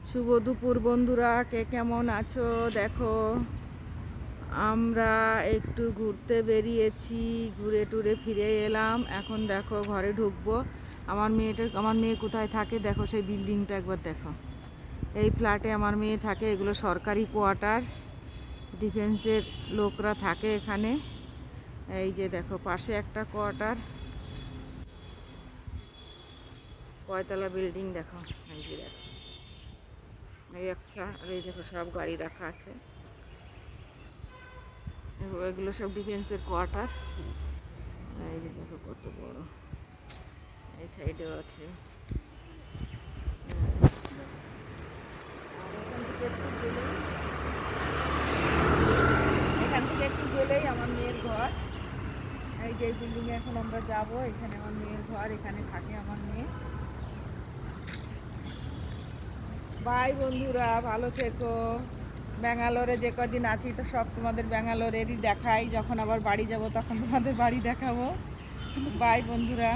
শুভ দুপুর বন্ধুরা, কে কেমন আছো? দেখো, আমরা একটু ঘুরতে বেরিয়েছি, ঘুরে টুরে ফিরে এলাম। এখন দেখো ঘরে ঢুকবো। আমার মেয়ে কোথায় থাকে দেখো, সেই বিল্ডিংটা একবার দেখো। এই ফ্ল্যাটে আমার মেয়ে থাকে। এগুলো সরকারি কোয়ার্টার, ডিফেন্সের লোকরা থাকে এখানে। এই যে দেখো পাশে একটা কোয়ার্টার, কয়তলা বিল্ডিং দেখো। এই যে দেখো, এই একটা, আর এই দেখো সব গাড়ি রাখা আছে। এগুলো সব ডিফেন্সের কোয়ার্টার। এই যে দেখো কত বড়, এই সাইডেও আছে। এখান থেকে একটু গেলেই আমার মেয়ের ঘর। এই যে বিল্ডিংয়ে এখন আমরা যাব, এখানে আমার মেয়ের ঘর, এখানে থাকে আমার মেয়ে। বাই বন্ধুরা, ভালো থেকো। ব্যাঙ্গালোরে যে কদিন আছি তো সব তোমাদের ব্যাঙ্গালোরেরই দেখাই, যখন আবার বাড়ি যাব তখন তোমাদের বাড়ি দেখাবো। বাই বন্ধুরা।